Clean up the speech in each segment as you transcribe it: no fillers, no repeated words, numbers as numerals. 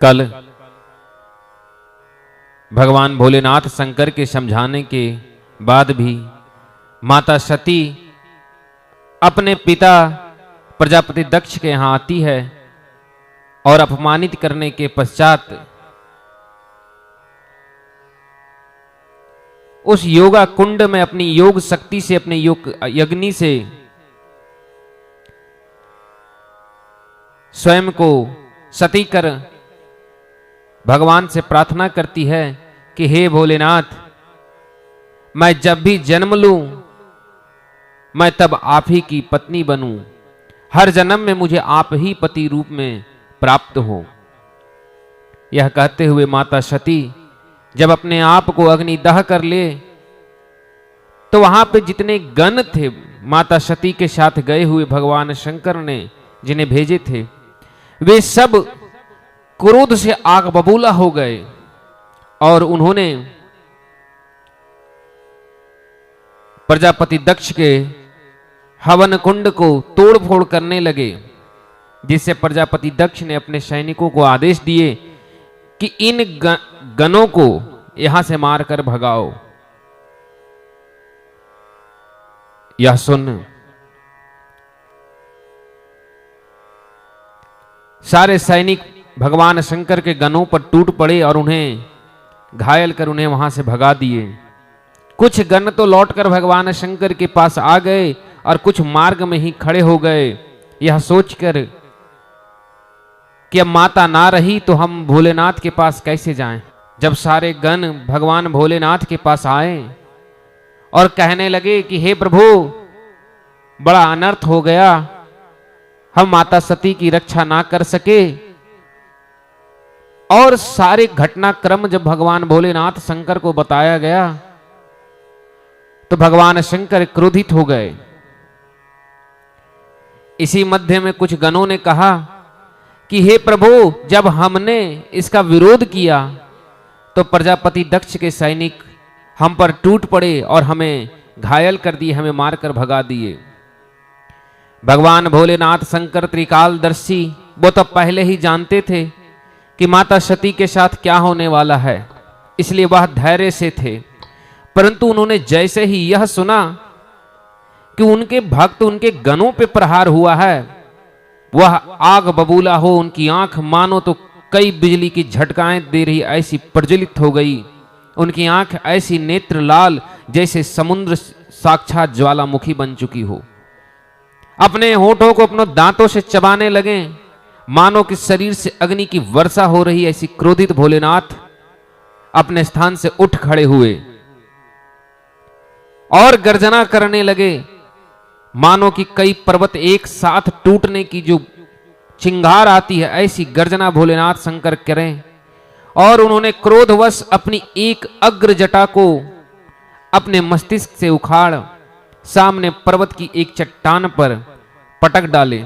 कल भगवान भोलेनाथ शंकर के समझाने के बाद भी माता सती अपने पिता प्रजापति दक्ष के यहां आती है और अपमानित करने के पश्चात उस योगा कुंड में अपनी योग शक्ति से, अपने योग यज्ञ से स्वयं को सती कर भगवान से प्रार्थना करती है कि हे भोलेनाथ, मैं जब भी जन्म लूं मैं तब आप ही की पत्नी बनूं, हर जन्म में मुझे आप ही पति रूप में प्राप्त हो। यह कहते हुए माता सती जब अपने आप को अग्नि दह कर ले तो वहां पे जितने गण थे माता सती के साथ गए हुए भगवान शंकर ने जिन्हें भेजे थे, वे सब क्रोध से आग बबूला हो गए और उन्होंने प्रजापति दक्ष के हवन कुंड को तोड़ फोड़ करने लगे, जिससे प्रजापति दक्ष ने अपने सैनिकों को आदेश दिए कि इन गणों को यहां से मारकर भगाओ। यह सुन सारे सैनिक भगवान शंकर के गणों पर टूट पड़े और उन्हें घायल कर उन्हें वहां से भगा दिए। कुछ गण तो लौटकर भगवान शंकर के पास आ गए और कुछ मार्ग में ही खड़े हो गए, यह सोचकर कि अब माता ना रही तो हम भोलेनाथ के पास कैसे जाएं। जब सारे गण भगवान भोलेनाथ के पास आए और कहने लगे कि हे प्रभु, बड़ा अनर्थ हो गया, हम माता सती की रक्षा ना कर सके। और सारे घटनाक्रम जब भगवान भोलेनाथ शंकर को बताया गया तो भगवान शंकर क्रोधित हो गए। इसी मध्य में कुछ गणों ने कहा कि हे प्रभु, जब हमने इसका विरोध किया तो प्रजापति दक्ष के सैनिक हम पर टूट पड़े और हमें घायल कर दिए, हमें मारकर भगा दिए। भगवान भोलेनाथ शंकर त्रिकालदर्शी वो तो पहले ही जानते थे कि माता सती के साथ क्या होने वाला है, इसलिए वह धैर्य से थे। परंतु उन्होंने जैसे ही यह सुना कि उनके भक्त उनके गणों पे प्रहार हुआ है, वह आग बबूला हो, उनकी आंख मानो तो कई बिजली की झटकाएं दे रही ऐसी प्रज्वलित हो गई। उनकी आंख ऐसी नेत्र लाल जैसे समुद्र साक्षात ज्वालामुखी बन चुकी हो। अपने होठों को अपने दांतों से चबाने लगे, मानो कि शरीर से अग्नि की वर्षा हो रही। ऐसी क्रोधित भोलेनाथ अपने स्थान से उठ खड़े हुए और गर्जना करने लगे, मानो कि कई पर्वत एक साथ टूटने की जो चिंगार आती है, ऐसी गर्जना भोलेनाथ शंकर करें। और उन्होंने क्रोधवश अपनी एक अग्र जटा को अपने मस्तिष्क से उखाड़ सामने पर्वत की एक चट्टान पर पटक डाले।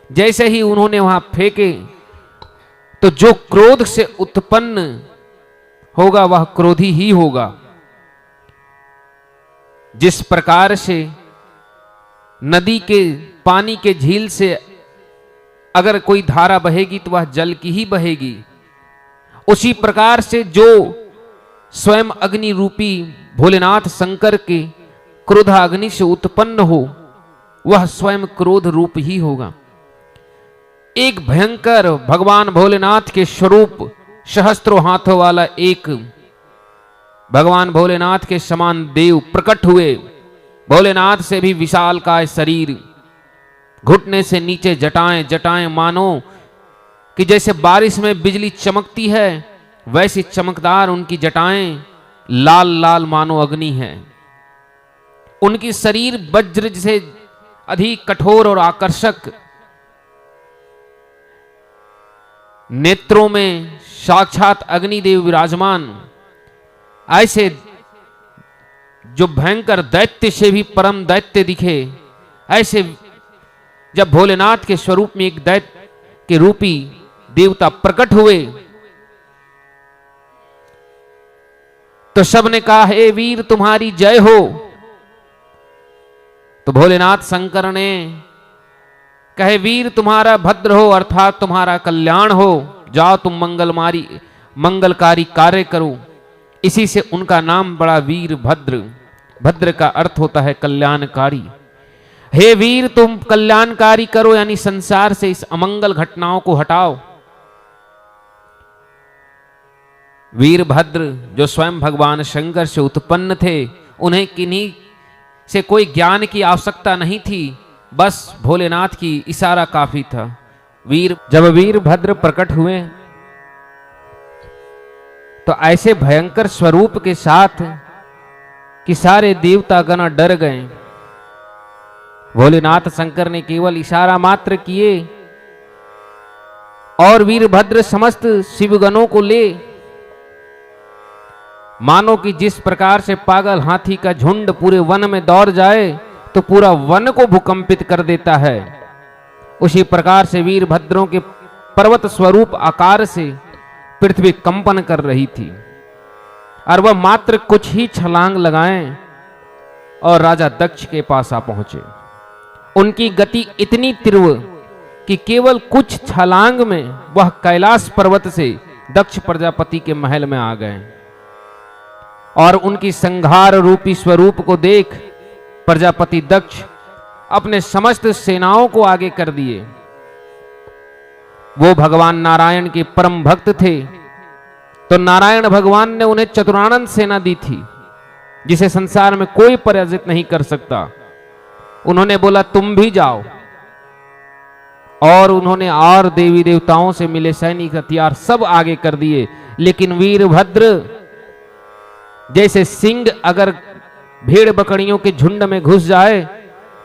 जैसे ही उन्होंने वहां फेंके तो जो क्रोध से उत्पन्न होगा वह क्रोधी ही होगा। जिस प्रकार से नदी के पानी के झील से अगर कोई धारा बहेगी तो वह जल की ही बहेगी, उसी प्रकार से जो स्वयं अग्नि रूपी भोलेनाथ शंकर के क्रोधाग्नि से उत्पन्न हो वह स्वयं क्रोध रूप ही होगा। एक भयंकर भगवान भोलेनाथ के स्वरूप सहस्त्रों हाथों वाला एक भगवान भोलेनाथ के समान देव प्रकट हुए। भोलेनाथ से भी विशाल का शरीर, घुटने से नीचे जटाएं जटाएं, मानो कि जैसे बारिश में बिजली चमकती है वैसी चमकदार उनकी जटाएं, लाल लाल मानो अग्नि है। उनकी शरीर वज्र से अधिक कठोर और आकर्षक, नेत्रों में साक्षात अग्निदेव विराजमान। ऐसे जो भयंकर दैत्य से भी परम दैत्य दिखे, ऐसे जब भोलेनाथ के स्वरूप में एक दैत्य के रूपी देवता प्रकट हुए तो सबने कहा, हे वीर तुम्हारी जय हो। तो भोलेनाथ शंकर ने कहे, वीर तुम्हारा भद्र हो, अर्थात तुम्हारा कल्याण हो। जाओ तुम मंगलकारी कार्य करो। इसी से उनका नाम बड़ा वीरभद्र। भद्र का अर्थ होता है कल्याणकारी। हे वीर, तुम कल्याणकारी करो, यानी संसार से इस अमंगल घटनाओं को हटाओ। वीरभद्र जो स्वयं भगवान शंकर से उत्पन्न थे, उन्हें किन्हीं से कोई ज्ञान की आवश्यकता नहीं थी, बस भोलेनाथ की इशारा काफी था। जब वीरभद्र प्रकट हुए तो ऐसे भयंकर स्वरूप के साथ कि सारे देवता गण डर गए। भोलेनाथ शंकर ने केवल इशारा मात्र किए और वीरभद्र समस्त शिवगणों को ले, मानो कि जिस प्रकार से पागल हाथी का झुंड पूरे वन में दौड़ जाए तो पूरा वन को भूकंपित कर देता है, उसी प्रकार से वीरभद्रों के पर्वत स्वरूप आकार से पृथ्वी कंपन कर रही थी। और वह मात्र कुछ ही छलांग लगाएं और राजा दक्ष के पास आ पहुंचे। उनकी गति इतनी तीव्र कि केवल कुछ छलांग में वह कैलाश पर्वत से दक्ष प्रजापति के महल में आ गए। और उनकी संहार रूपी स्वरूप को देख प्रजापति दक्ष अपने समस्त सेनाओं को आगे कर दिए। वो भगवान नारायण के परम भक्त थे, तो नारायण भगवान ने उन्हें चतुरानंद सेना दी थी, जिसे संसार में कोई पराजित नहीं कर सकता। उन्होंने बोला तुम भी जाओ, और उन्होंने और देवी देवताओं से मिले सैनिक हथियार सब आगे कर दिए। लेकिन वीरभद्र जैसे सिंह अगर भेड़ बकरियों के झुंड में घुस जाए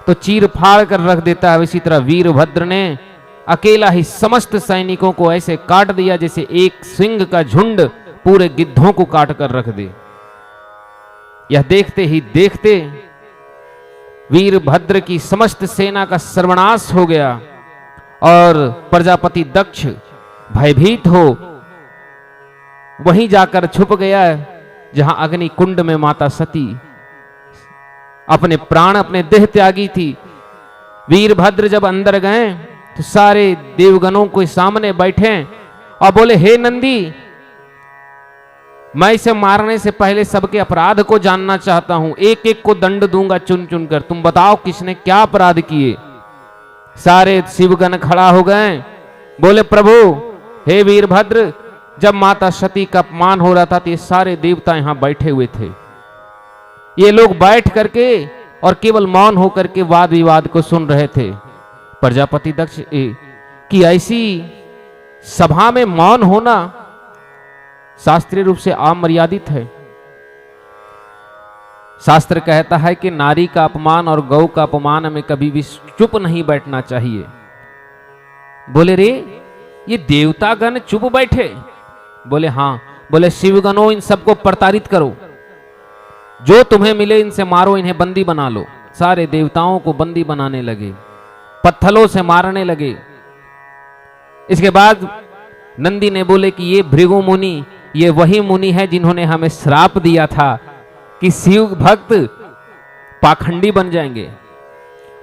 तो चीर फाड़ कर रख देता है, इसी तरह वीरभद्र ने अकेला ही समस्त सैनिकों को ऐसे काट दिया जैसे एक सिंह का झुंड पूरे गिद्धों को काट कर रख दे। यह देखते ही देखते वीरभद्र की समस्त सेना का सर्वनाश हो गया और प्रजापति दक्ष भयभीत हो वहीं जाकर छुप गया जहां अग्नि कुंड में माता सती अपने प्राण अपने देह त्यागी थी। वीरभद्र जब अंदर गए तो सारे देवगणों के सामने बैठे और बोले हे नंदी, मैं इसे मारने से पहले सबके अपराध को जानना चाहता हूं, एक एक को दंड दूंगा चुन चुन कर, तुम बताओ किसने क्या अपराध किए। सारे शिवगण खड़ा हो गए, बोले प्रभु हे वीरभद्र, जब माता सती का अपमान हो रहा था तो ये सारे देवता यहां बैठे हुए थे, ये लोग बैठ करके और केवल मौन होकर के वाद विवाद को सुन रहे थे। प्रजापति दक्ष की ऐसी सभा में मौन होना शास्त्रीय रूप से अमर्यादित है। शास्त्र कहता है कि नारी का अपमान और गौ का अपमान में कभी भी चुप नहीं बैठना चाहिए। बोले रे ये देवतागण चुप बैठे? बोले हाँ। बोले शिवगणों इन सबको प्रताड़ित करो, जो तुम्हें मिले इनसे मारो, इन्हें बंदी बना लो। सारे देवताओं को बंदी बनाने लगे, पत्थरों से मारने लगे। इसके बाद नंदी ने बोले कि ये भृगु मुनि, ये वही मुनि है जिन्होंने हमें श्राप दिया था कि शिव भक्त पाखंडी बन जाएंगे।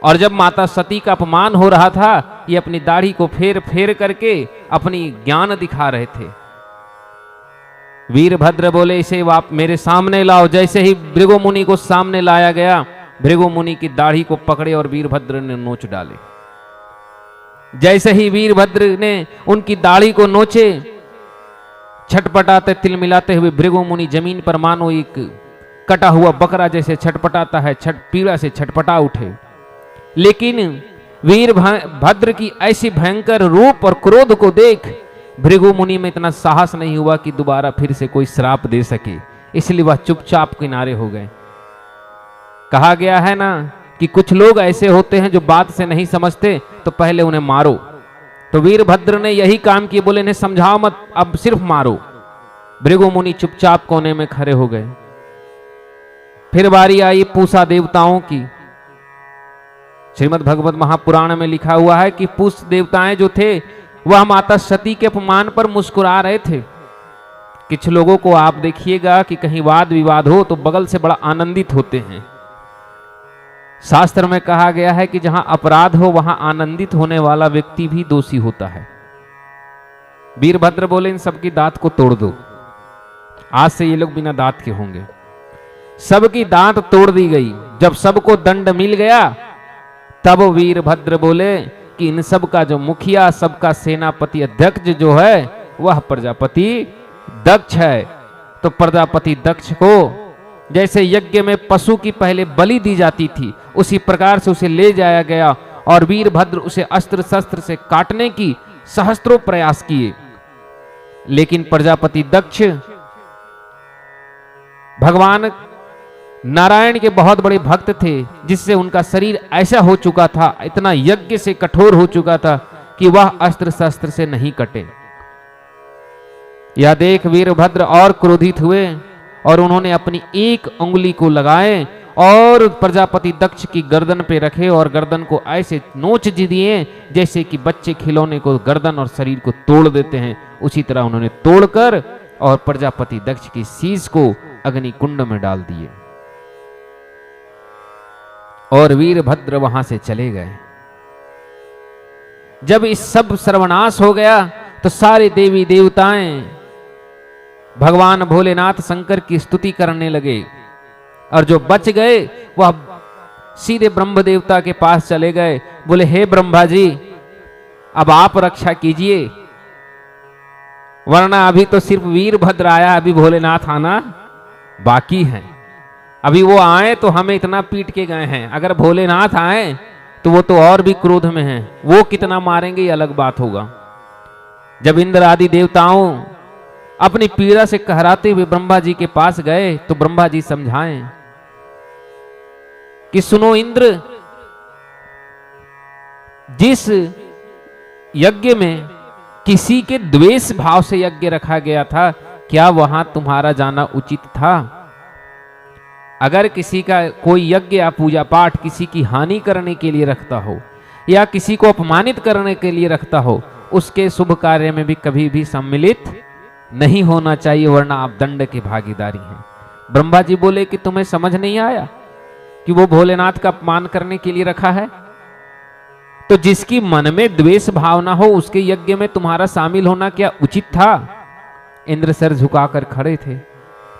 और जब माता सती का अपमान हो रहा था, ये अपनी दाढ़ी को फेर फेर करके अपनी ज्ञान दिखा रहे थे। वीरभद्र बोले इसे आप मेरे सामने लाओ। जैसे ही भृगु मुनि को सामने लाया गया, भृगु मुनि की दाढ़ी को पकड़े और वीरभद्र ने नोच डाले। जैसे ही वीरभद्र ने उनकी दाढ़ी को नोचे, छटपटाते तिलमिलाते हुए भृगु मुनि जमीन पर मानो एक कटा हुआ बकरा जैसे छटपटाता है, पीड़ा से छटपटा उठे। लेकिन वीरभद्र की ऐसी भयंकर रूप और क्रोध को देख भृगु मुनि में इतना साहस नहीं हुआ कि दोबारा फिर से कोई श्राप दे सके, इसलिए वह चुपचाप किनारे हो गए। कहा गया है ना कि कुछ लोग ऐसे होते हैं जो बात से नहीं समझते तो पहले उन्हें मारो। तो वीरभद्र ने यही काम किया, बोले इन्हें समझाओ मत, अब सिर्फ मारो। भृगु मुनि चुपचाप कोने में खड़े हो गए। फिर बारी आई पूषा देवताओं की। श्रीमद् भगवत महापुराण में लिखा हुआ है कि पूष देवताएं जो थे वह माता सती के अपमान पर मुस्कुरा रहे थे। कुछ लोगों को आप देखिएगा कि कहीं वाद विवाद हो तो बगल से बड़ा आनंदित होते हैं। शास्त्र में कहा गया है कि जहां अपराध हो वहां आनंदित होने वाला व्यक्ति भी दोषी होता है। वीरभद्र बोले इन सबकी दांत को तोड़ दो, आज से ये लोग बिना दांत के होंगे। सबकी दांत तोड़ दी गई। जब सबको दंड मिल गया तब वीरभद्र बोले कि इन सब का जो मुखिया, सबका सेनापति अध्यक्ष जो है वह प्रजापति दक्ष है। तो प्रजापति दक्ष को जैसे यज्ञ में पशु की पहले बलि दी जाती थी उसी प्रकार से उसे ले जाया गया और वीरभद्र उसे अस्त्र शस्त्र से काटने की सहस्त्रों प्रयास किए, लेकिन प्रजापति दक्ष भगवान नारायण के बहुत बड़े भक्त थे, जिससे उनका शरीर ऐसा हो चुका था, इतना यज्ञ से कठोर हो चुका था कि वह अस्त्र शस्त्र से नहीं कटे। यह देख वीरभद्र और क्रोधित हुए और उन्होंने अपनी एक उंगली को लगाए और प्रजापति दक्ष की गर्दन पे रखे और गर्दन को ऐसे नोच दिए जैसे कि बच्चे खिलौने को गर्दन और शरीर को तोड़ देते हैं। उसी तरह उन्होंने तोड़कर और प्रजापति दक्ष की शीश को अग्नि कुंड में डाल दिए और वीरभद्र वहां से चले गए। जब इस सब सर्वनाश हो गया तो सारे देवी देवताएं भगवान भोलेनाथ शंकर की स्तुति करने लगे और जो बच गए वह सीधे ब्रह्म देवता के पास चले गए। बोले हे ब्रह्मा जी, अब आप रक्षा कीजिए, वरना अभी तो सिर्फ वीरभद्र आया, अभी भोलेनाथ आना बाकी है। अभी वो आए तो हमें इतना पीट के गए हैं, अगर भोलेनाथ आए तो वो तो और भी क्रोध में हैं, वो कितना मारेंगे ये अलग बात होगा। जब इंद्र आदि देवताओं अपनी पीड़ा से कहराते हुए ब्रह्मा जी के पास गए तो ब्रह्मा जी समझाएं कि सुनो इंद्र, जिस यज्ञ में किसी के द्वेष भाव से यज्ञ रखा गया था, क्या वहां तुम्हारा जाना उचित था? अगर किसी का कोई यज्ञ या पूजा पाठ किसी की हानि करने के लिए रखता हो या किसी को अपमानित करने के लिए रखता हो, उसके शुभ कार्य में भी कभी भी सम्मिलित नहीं होना चाहिए, वरना आप दंड के भागीदारी हैं। ब्रह्मा जी बोले कि तुम्हें समझ नहीं आया कि वो भोलेनाथ का अपमान करने के लिए रखा है? तो जिसकी मन में द्वेष भावना हो उसके यज्ञ में तुम्हारा शामिल होना क्या उचित था? इंद्र सर झुकाकर खड़े थे।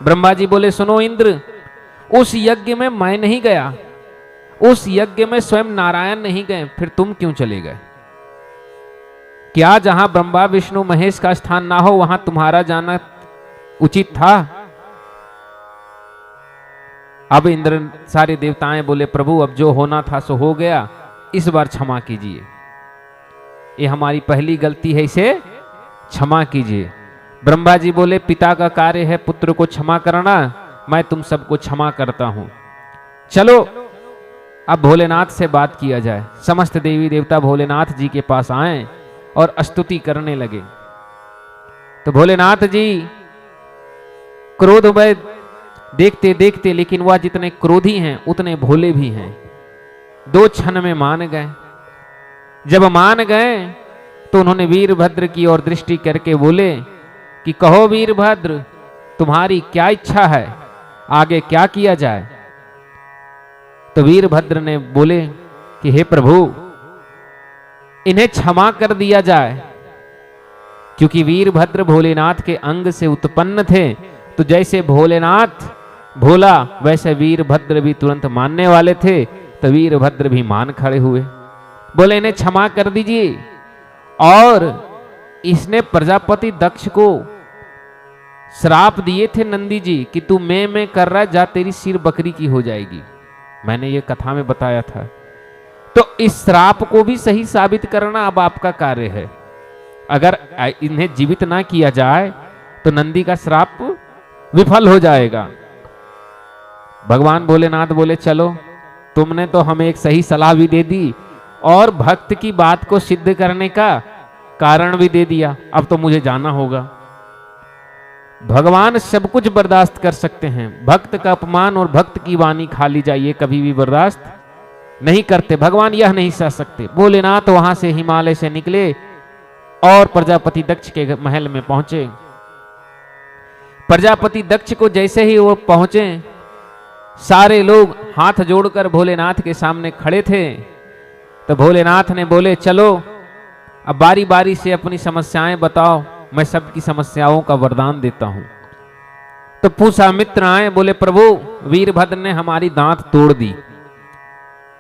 ब्रह्मा जी बोले सुनो इंद्र, उस यज्ञ में मैं नहीं गया, उस यज्ञ में स्वयं नारायण नहीं गए, फिर तुम क्यों चले गए? क्या जहां ब्रह्मा विष्णु महेश का स्थान ना हो वहां तुम्हारा जाना उचित था? अब इंद्र सारे देवताएं बोले प्रभु, अब जो होना था सो हो गया, इस बार क्षमा कीजिए, ये हमारी पहली गलती है, इसे क्षमा कीजिए। ब्रह्मा जी बोले पिता का कार्य है पुत्र को क्षमा करना, मैं तुम सबको क्षमा करता हूं। चलो अब भोलेनाथ से बात किया जाए। समस्त देवी देवता भोलेनाथ जी के पास आए और स्तुति करने लगे। तो भोलेनाथ जी क्रोध में देखते देखते, लेकिन वह जितने क्रोधी हैं उतने भोले भी हैं, 2 क्षण में मान गए। जब मान गए तो उन्होंने वीरभद्र की ओर दृष्टि करके बोले कि कहो वीरभद्र, तुम्हारी क्या इच्छा है, आगे क्या किया जाए? तो वीरभद्र ने बोले कि हे प्रभु, इन्हें क्षमा कर दिया जाए, क्योंकि वीरभद्र भोलेनाथ के अंग से उत्पन्न थे, तो जैसे भोलेनाथ भोला वैसे वीरभद्र भी तुरंत मानने वाले थे, तो वीरभद्र भी मान खड़े हुए। बोले इन्हें क्षमा कर दीजिए। और इसने प्रजापति दक्ष को श्राप दिए थे नंदी जी कि तू मैं कर रहा, जा तेरी सिर बकरी की हो जाएगी, मैंने ये कथा में बताया था। तो इस श्राप को भी सही साबित करना अब आपका कार्य है। अगर इन्हें जीवित ना किया जाए तो नंदी का श्राप विफल हो जाएगा। भगवान भोलेनाथ बोले चलो, तुमने तो हमें एक सही सलाह भी दे दी और भक्त की बात को सिद्ध करने का कारण भी दे दिया, अब तो मुझे जाना होगा। भगवान सब कुछ बर्दाश्त कर सकते हैं, भक्त का अपमान और भक्त की वाणी खाली जाइए कभी भी बर्दाश्त नहीं करते, भगवान यह नहीं सह सकते। भोलेनाथ वहां से हिमालय से निकले और प्रजापति दक्ष के महल में पहुंचे। प्रजापति दक्ष को जैसे ही वो पहुंचे, सारे लोग हाथ जोड़कर भोलेनाथ के सामने खड़े थे। तो भोलेनाथ ने बोले चलो अब बारी बारी से अपनी समस्याएं बताओ, मैं सबकी समस्याओं का वरदान देता हूं। तो पूछा, मित्र आए, बोले प्रभु वीरभद्र ने हमारी दांत तोड़ दी,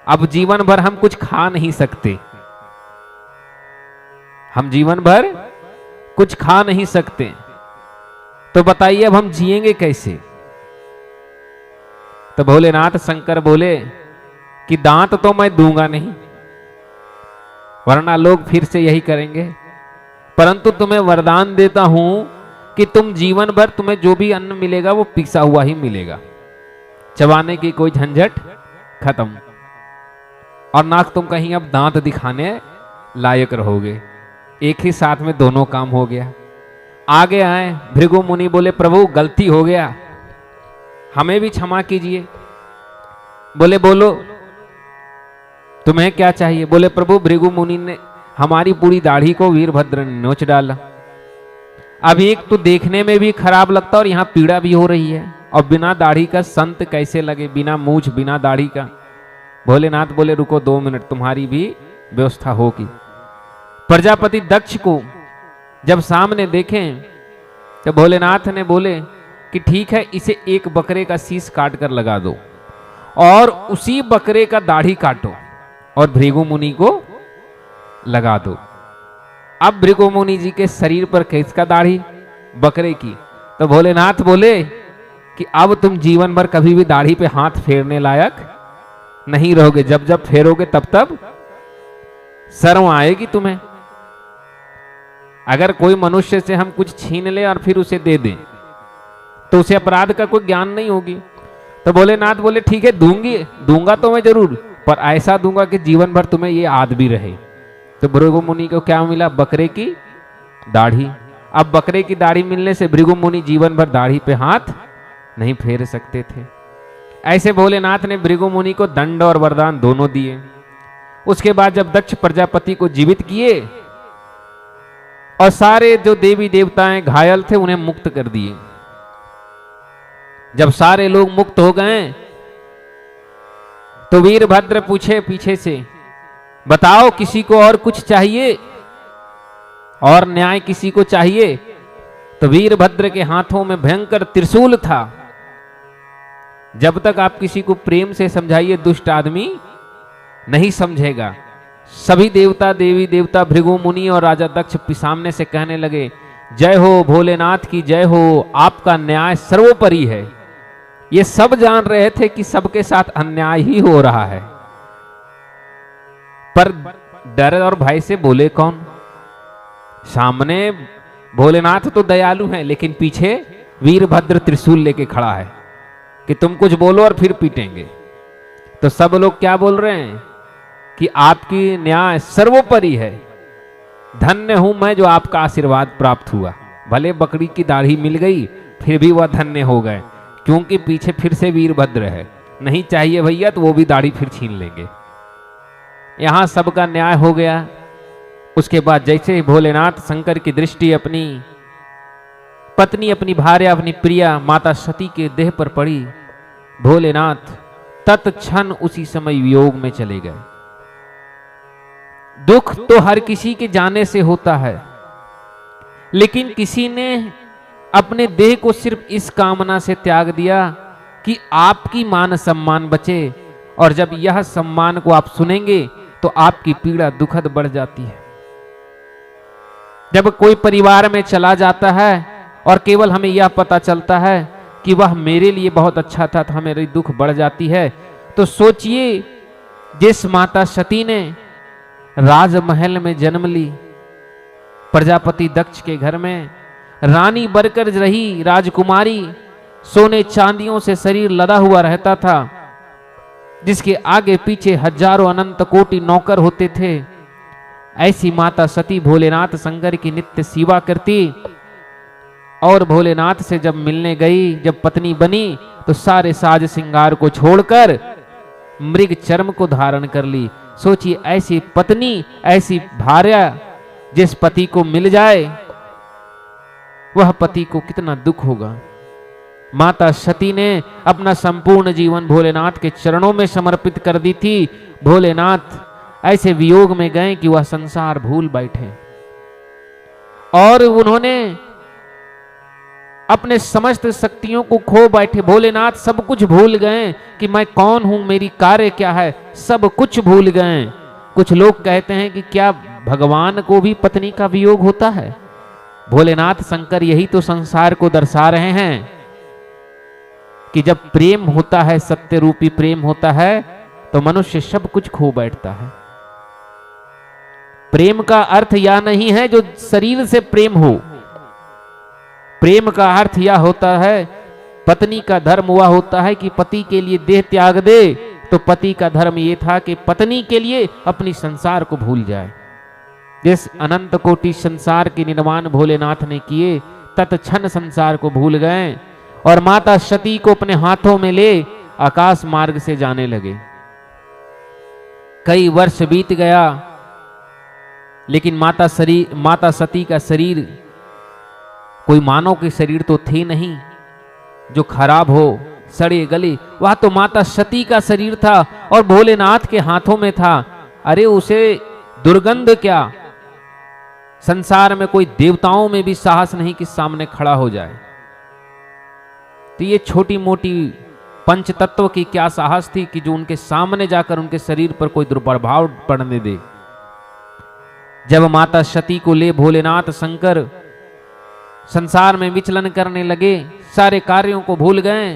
अब जीवन भर हम कुछ खा नहीं सकते, हम जीवन भर कुछ खा नहीं सकते, तो बताइए अब हम जिएंगे कैसे। तो भोलेनाथ शंकर बोले कि दांत तो मैं दूंगा नहीं, वरना लोग फिर से यही करेंगे, परंतु तुम्हें वरदान देता हूं कि तुम जीवन भर तुम्हें जो भी अन्न मिलेगा वो पिसा हुआ ही मिलेगा, चबाने की कोई झंझट खत्म, और ना तुम कहीं अब दांत दिखाने लायक रहोगे। एक ही साथ में दोनों काम हो गया। आगे आए भृगु मुनि, बोले प्रभु गलती हो गया, हमें भी क्षमा कीजिए। बोले बोलो तुम्हें क्या चाहिए। बोले प्रभु भृगु मुनि ने हमारी पूरी दाढ़ी को वीरभद्र ने नोच डाला, अब एक तो देखने में भी खराब लगता और यहाँ पीड़ा भी हो रही है, और बिना दाढ़ी का संत कैसे लगे, बिना मूछ बिना दाढ़ी का। भोलेनाथ बोले रुको 2 मिनट, तुम्हारी भी व्यवस्था होगी। प्रजापति दक्ष को जब सामने देखें तो भोलेनाथ ने बोले कि ठीक है, इसे एक बकरे का शीश काट कर लगा दो और उसी बकरे का दाढ़ी काटो और भृगु मुनि को लगा दो। अब भृगु मुनि जी के शरीर पर किसका दाढ़ी? बकरे की। तो भोलेनाथ बोले कि अब तुम जीवन भर कभी भी दाढ़ी पे हाथ फेरने लायक नहीं रहोगे, जब जब फेरोगे तब तब शर्म आएगी तुम्हें। अगर कोई मनुष्य से हम कुछ छीन ले और फिर उसे दे दें तो उसे अपराध का कोई ज्ञान नहीं होगी। तो भोलेनाथ बोले ठीक है, दूंगा तो मैं जरूर, पर ऐसा दूंगा कि जीवन भर तुम्हें ये याद भी रहे। तो भृगु मुनि को क्या मिला? बकरे की दाढ़ी। अब बकरे की दाढ़ी मिलने से भृगु मुनि जीवन भर दाढ़ी पे हाथ नहीं फेर सकते थे। ऐसे भोलेनाथ ने भृगु मुनि को दंड और वरदान दोनों दिए। उसके बाद जब दक्ष प्रजापति को जीवित किए और सारे जो देवी देवताएं घायल थे उन्हें मुक्त कर दिए। जब सारे लोग मुक्त हो गए तो वीरभद्र पूछे पीछे से, बताओ किसी को और कुछ चाहिए और न्याय किसी को चाहिए? तो वीरभद्र के हाथों में भयंकर त्रिशूल था। जब तक आप किसी को प्रेम से समझाइए दुष्ट आदमी नहीं समझेगा। सभी देवता देवी देवता भृगु मुनि और राजा दक्ष सामने से कहने लगे, जय हो भोलेनाथ की जय हो, आपका न्याय सर्वोपरि है। ये सब जान रहे थे कि सबके साथ अन्याय ही हो रहा है, पर डर और भय से बोले कौन? सामने भोलेनाथ तो दयालु हैं, लेकिन पीछे वीरभद्र त्रिशूल लेके खड़ा है कि तुम कुछ बोलो और फिर पीटेंगे। तो सब लोग क्या बोल रहे हैं कि आपकी न्याय सर्वोपरि है, धन्य हूं मैं जो आपका आशीर्वाद प्राप्त हुआ। भले बकरी की दाढ़ी मिल गई फिर भी वह धन्य हो गए, क्योंकि पीछे फिर से वीरभद्र है। नहीं चाहिए भैया तो वो भी दाढ़ी फिर छीन लेंगे। यहां सबका न्याय हो गया। उसके बाद जैसे ही भोलेनाथ शंकर की दृष्टि अपनी पत्नी, अपनी भार्या, अपनी प्रिया माता सती के देह पर पड़ी, भोलेनाथ तत्क्षण उसी समय वियोग में चले गए। दुख तो हर किसी के जाने से होता है, लेकिन किसी ने अपने देह को सिर्फ इस कामना से त्याग दिया कि आपकी मान सम्मान बचे, और जब यह सम्मान को आप सुनेंगे तो आपकी पीड़ा दुखद बढ़ जाती है। जब कोई परिवार में चला जाता है और केवल हमें यह पता चलता है कि वह मेरे लिए बहुत अच्छा था, तो हमें दुख बढ़ जाती है। तो सोचिए, जिस माता सती ने राजमहल में जन्म ली, प्रजापति दक्ष के घर में रानी बनकर रही, राजकुमारी, सोने चांदियों से शरीर लदा हुआ रहता था, जिसके आगे पीछे हजारों अनंत कोटि नौकर होते थे, ऐसी माता सती भोलेनाथ शंकर की नित्य सेवा करती। और भोलेनाथ से जब मिलने गई, जब पत्नी बनी, तो सारे साज श्रृंगार को छोड़कर मृग चर्म को धारण कर ली। सोचिए, ऐसी पत्नी, ऐसी भार्या जिस पति को मिल जाए वह पति को कितना दुख होगा। माता सती ने अपना संपूर्ण जीवन भोलेनाथ के चरणों में समर्पित कर दी थी। भोलेनाथ ऐसे वियोग में गए कि वह संसार भूल बैठे। और उन्होंने अपने समस्त शक्तियों को खो बैठे। भोलेनाथ सब कुछ भूल गए कि मैं कौन हूं, मेरी कार्य क्या है, सब कुछ भूल गए। कुछ लोग कहते हैं कि क्या भगवान को भी पत्नी का वियोग होता है? भोलेनाथ शंकर यही तो संसार को दर्शा रहे हैं कि जब प्रेम होता है, सत्य रूपी प्रेम होता है, तो मनुष्य सब कुछ खो बैठता है। प्रेम का अर्थ यह नहीं है जो शरीर से प्रेम हो। प्रेम का अर्थ यह होता है, पत्नी का धर्म हुआ होता है कि पति के लिए देह त्याग दे, तो पति का धर्म यह था कि पत्नी के लिए अपनी संसार को भूल जाए। जिस अनंत कोटि संसार के निर्माण भोलेनाथ ने किए, तत्क्षण संसार को भूल गए और माता सती को अपने हाथों में ले आकाश मार्ग से जाने लगे। कई वर्ष बीत गया, लेकिन माता सती का शरीर कोई मानव के शरीर तो थे नहीं जो खराब हो, सड़े गले। वह तो माता सती का शरीर था और भोलेनाथ के हाथों में था। अरे उसे दुर्गंध क्या, संसार में कोई देवताओं में भी साहस नहीं कि सामने खड़ा हो जाए। तो ये छोटी मोटी पंच तत्व की क्या साहस थी कि जो उनके सामने जाकर उनके शरीर पर कोई दुर्प्रभाव पड़ने दे। जब माता सती को ले भोलेनाथ शंकर संसार में विचलन करने लगे, सारे कार्यों को भूल गए,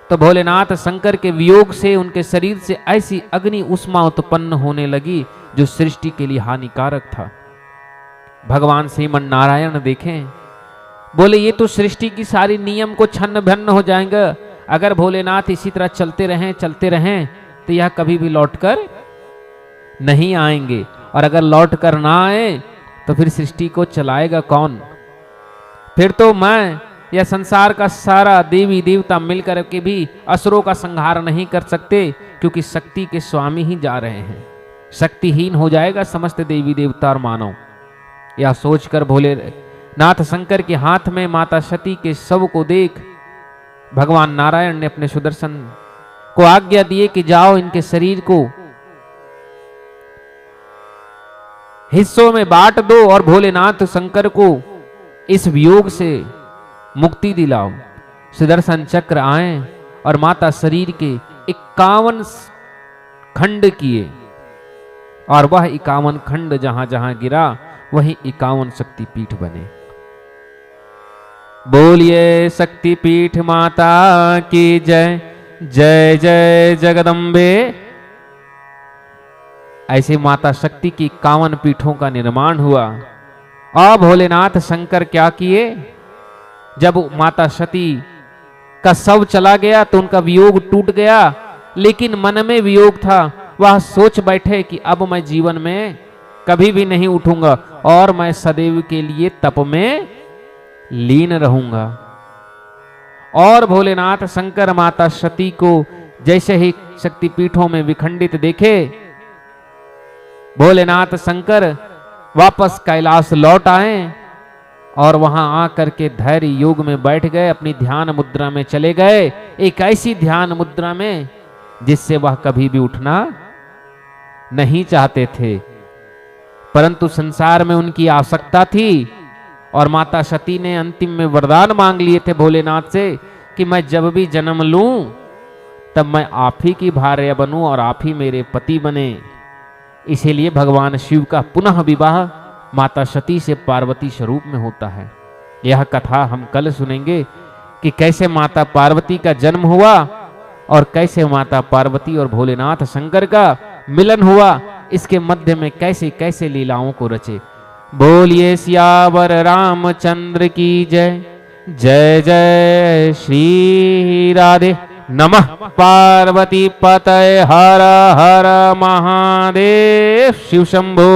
तो भोलेनाथ शंकर के वियोग से उनके शरीर से ऐसी अग्नि उष्मा उत्पन्न होने लगी जो सृष्टि के लिए हानिकारक था। भगवान श्रीमन नारायण देखें, बोले ये तो सृष्टि की सारी नियम को छन्न भिन्न हो जाएंगे। अगर भोलेनाथ इसी तरह चलते रहें तो यह कभी भी लौटकर नहीं आएंगे, और अगर लौटकर ना आए तो फिर सृष्टि को चलाएगा कौन? फिर तो मैं यह संसार का सारा देवी देवता मिलकर के भी असुरों का संहार नहीं कर सकते, क्योंकि शक्ति के स्वामी ही जा रहे हैं। शक्तिहीन हो जाएगा समस्त देवी देवता और मानव। यह सोचकर भोलेनाथ शंकर के हाथ में माता सती के शव को देख भगवान नारायण ने अपने सुदर्शन को आज्ञा दिए कि जाओ इनके शरीर को हिस्सों में बांट दो और भोलेनाथ शंकर को इस वियोग से मुक्ति दिलाओ। सुदर्शन चक्र आए और माता शरीर के 51 खंड किए, और वह 51 खंड जहां जहां गिरा वही 51 शक्तिपीठ बने। बोलिए शक्तिपीठ माता की जय, जय जय जगदम्बे। ऐसे माता शक्ति की 51 पीठों का निर्माण हुआ। और भोलेनाथ शंकर क्या किए, जब माता सती का शव चला गया तो उनका वियोग टूट गया, लेकिन मन में वियोग था। वह सोच बैठे कि अब मैं जीवन में कभी भी नहीं उठूंगा और मैं सदैव के लिए तप में लीन रहूंगा। और भोलेनाथ शंकर माता सती को जैसे ही शक्तिपीठों में विखंडित देखे, भोलेनाथ शंकर वापस कैलाश लौट आए और वहां आकर के धैर्य योग में बैठ गए, अपनी ध्यान मुद्रा में चले गए। एक ऐसी ध्यान मुद्रा में जिससे वह कभी भी उठना नहीं चाहते थे, परंतु संसार में उनकी आवश्यकता थी। और माता सती ने अंतिम में वरदान मांग लिए थे भोलेनाथ से कि मैं जब भी जन्म लूं तब मैं आप ही की भार्या बनूं और आप ही मेरे पति बने। इसीलिए भगवान शिव का पुनः विवाह माता सती से पार्वती स्वरूप में होता है। यह कथा हम कल सुनेंगे कि कैसे माता पार्वती का जन्म हुआ और कैसे माता पार्वती और भोलेनाथ शंकर का मिलन हुआ। इसके मध्य में कैसे कैसे लीलाओं को रचे। बोलिए सियावर रामचंद्र की जय, जय जय श्री राधे। नमः पार्वती पतये हर हर महादेव शिव शंभो।